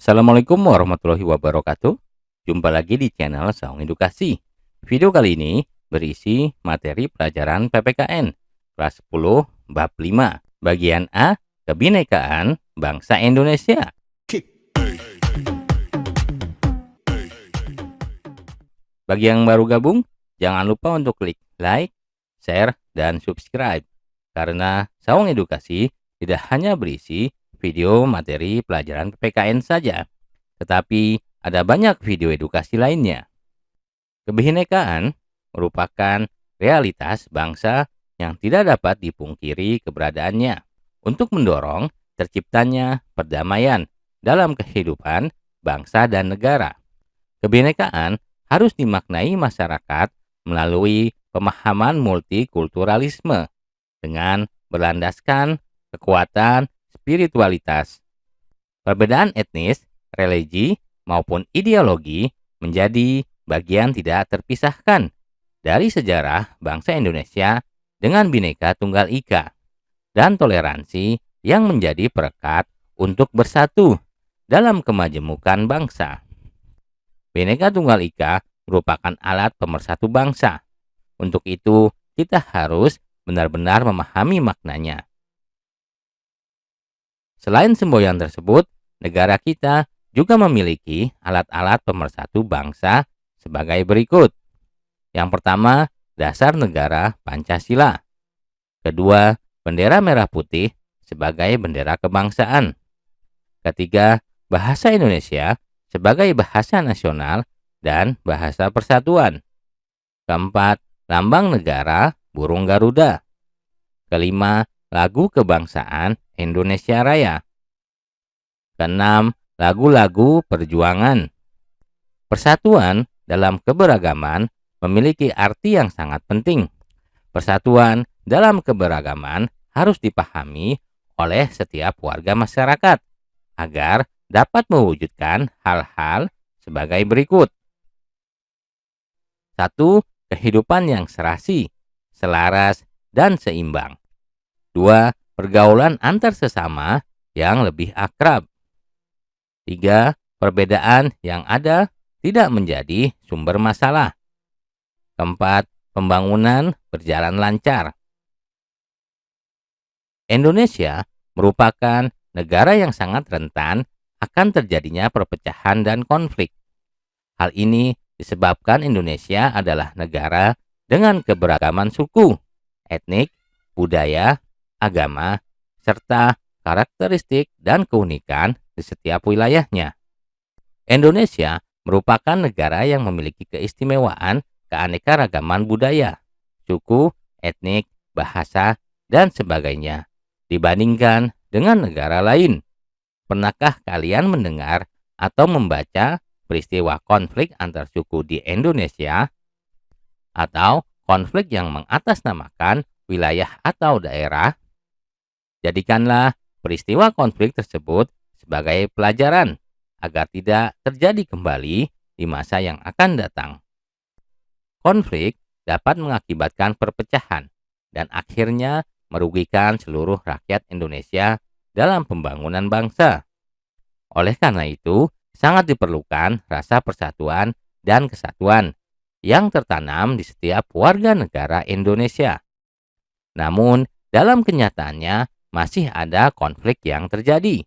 Assalamualaikum warahmatullahi wabarakatuh. Jumpa lagi di channel Saung Edukasi. Video kali ini berisi materi pelajaran PPKN kelas 10 bab 5 bagian A, Kebinekaan Bangsa Indonesia. Bagi yang baru gabung, jangan lupa untuk klik like, share, dan subscribe karena Saung Edukasi tidak hanya berisi video materi pelajaran PPKN saja, tetapi ada banyak video edukasi lainnya. Kebinekaan merupakan realitas bangsa yang tidak dapat dipungkiri keberadaannya untuk mendorong terciptanya perdamaian dalam kehidupan bangsa dan negara. Kebinekaan harus dimaknai masyarakat melalui pemahaman multikulturalisme dengan berlandaskan kekuatan spiritualitas. Perbedaan etnis, religi, maupun ideologi menjadi bagian tidak terpisahkan dari sejarah bangsa Indonesia dengan Bhinneka Tunggal Ika dan toleransi yang menjadi perekat untuk bersatu dalam kemajemukan bangsa. Bhinneka Tunggal Ika merupakan alat pemersatu bangsa. Untuk itu, kita harus benar-benar memahami maknanya. Selain semboyan tersebut, negara kita juga memiliki alat-alat pemersatu bangsa sebagai berikut. Yang pertama, dasar negara Pancasila. Kedua, bendera merah putih sebagai bendera kebangsaan. Ketiga, bahasa Indonesia sebagai bahasa nasional dan bahasa persatuan. Keempat, lambang negara burung Garuda. Kelima, lagu kebangsaan Indonesia Raya. Keenam, lagu-lagu perjuangan. Persatuan dalam keberagaman memiliki arti yang sangat penting. Persatuan dalam keberagaman harus dipahami oleh setiap warga masyarakat agar dapat mewujudkan hal-hal sebagai berikut. 1. Kehidupan yang serasi, selaras, dan seimbang. 2. Pergaulan antar sesama yang lebih akrab. 3. Perbedaan yang ada tidak menjadi sumber masalah. 4. Pembangunan berjalan lancar. Indonesia merupakan negara yang sangat rentan akan terjadinya perpecahan dan konflik. Hal ini disebabkan Indonesia adalah negara dengan keberagaman suku, etnik, budaya, agama, serta karakteristik dan keunikan di setiap wilayahnya. Indonesia merupakan negara yang memiliki keistimewaan keanekaragaman budaya, suku, etnik, bahasa, dan sebagainya dibandingkan dengan negara lain. Pernahkah kalian mendengar atau membaca peristiwa konflik antar suku di Indonesia atau konflik yang mengatasnamakan wilayah atau daerah? Jadikanlah peristiwa konflik tersebut sebagai pelajaran agar tidak terjadi kembali di masa yang akan datang. Konflik dapat mengakibatkan perpecahan dan akhirnya merugikan seluruh rakyat Indonesia dalam pembangunan bangsa. Oleh karena itu, sangat diperlukan rasa persatuan dan kesatuan yang tertanam di setiap warga negara Indonesia. Namun, dalam kenyataannya masih ada konflik yang terjadi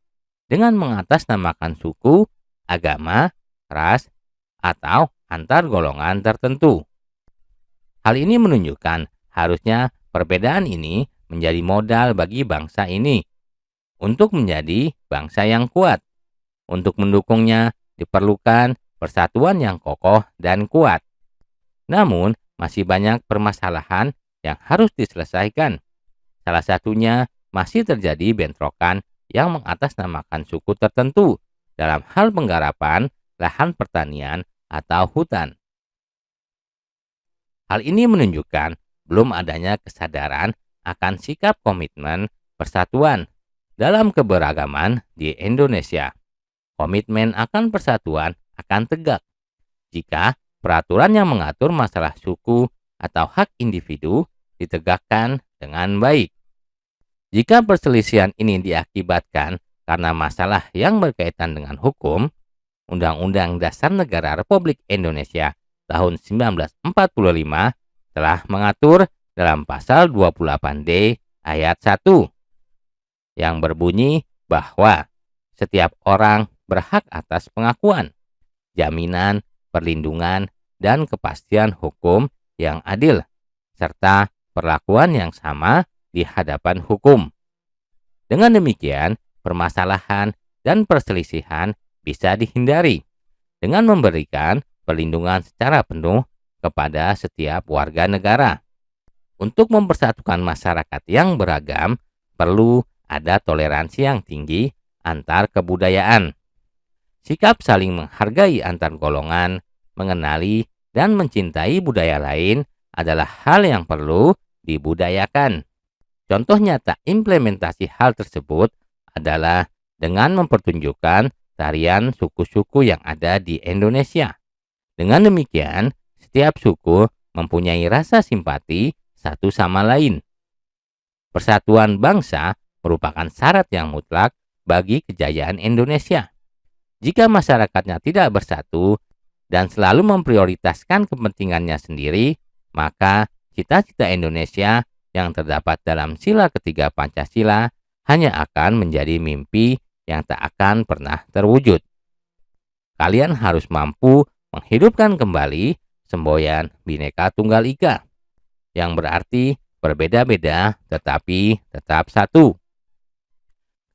dengan mengatasnamakan suku, agama, ras, atau antar golongan tertentu. Hal ini menunjukkan harusnya perbedaan ini menjadi modal bagi bangsa ini untuk menjadi bangsa yang kuat. Untuk mendukungnya diperlukan persatuan yang kokoh dan kuat. Namun, masih banyak permasalahan yang harus diselesaikan. Salah satunya masih terjadi bentrokan yang mengatasnamakan suku tertentu dalam hal penggarapan lahan pertanian atau hutan. Hal ini menunjukkan belum adanya kesadaran akan sikap komitmen persatuan dalam keberagaman di Indonesia. Komitmen akan persatuan akan tegak jika peraturan yang mengatur masalah suku atau hak individu ditegakkan dengan baik. Jika perselisihan ini diakibatkan karena masalah yang berkaitan dengan hukum, Undang-Undang Dasar Negara Republik Indonesia tahun 1945 telah mengatur dalam pasal 28D ayat 1 yang berbunyi bahwa setiap orang berhak atas pengakuan, jaminan, perlindungan, dan kepastian hukum yang adil, serta perlakuan yang sama di hadapan hukum. Dengan demikian, permasalahan dan perselisihan bisa dihindari dengan memberikan perlindungan secara penuh kepada setiap warga negara. Untuk mempersatukan masyarakat yang beragam, perlu ada toleransi yang tinggi antar kebudayaan. Sikap saling menghargai antar golongan, mengenali, dan mencintai budaya lain adalah hal yang perlu dibudayakan. Contoh nyata implementasi hal tersebut adalah dengan mempertunjukkan tarian suku-suku yang ada di Indonesia. Dengan demikian, setiap suku mempunyai rasa simpati satu sama lain. Persatuan bangsa merupakan syarat yang mutlak bagi kejayaan Indonesia. Jika masyarakatnya tidak bersatu dan selalu memprioritaskan kepentingannya sendiri, maka cita-cita Indonesia yang terdapat dalam sila ketiga Pancasila hanya akan menjadi mimpi yang tak akan pernah terwujud. Kalian harus mampu menghidupkan kembali semboyan Bhinneka Tunggal Ika, yang berarti berbeda-beda tetapi tetap satu.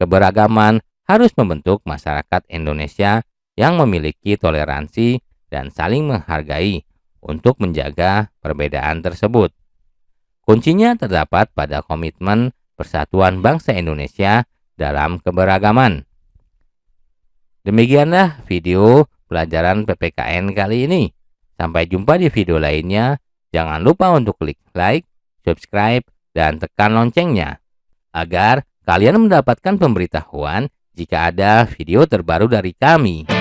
Keberagaman harus membentuk masyarakat Indonesia yang memiliki toleransi dan saling menghargai untuk menjaga perbedaan tersebut. Kuncinya terdapat pada komitmen persatuan bangsa Indonesia dalam keberagaman. Demikianlah video pelajaran PPKN kali ini. Sampai jumpa di video lainnya. Jangan lupa untuk klik like, subscribe, dan tekan loncengnya agar kalian mendapatkan pemberitahuan jika ada video terbaru dari kami.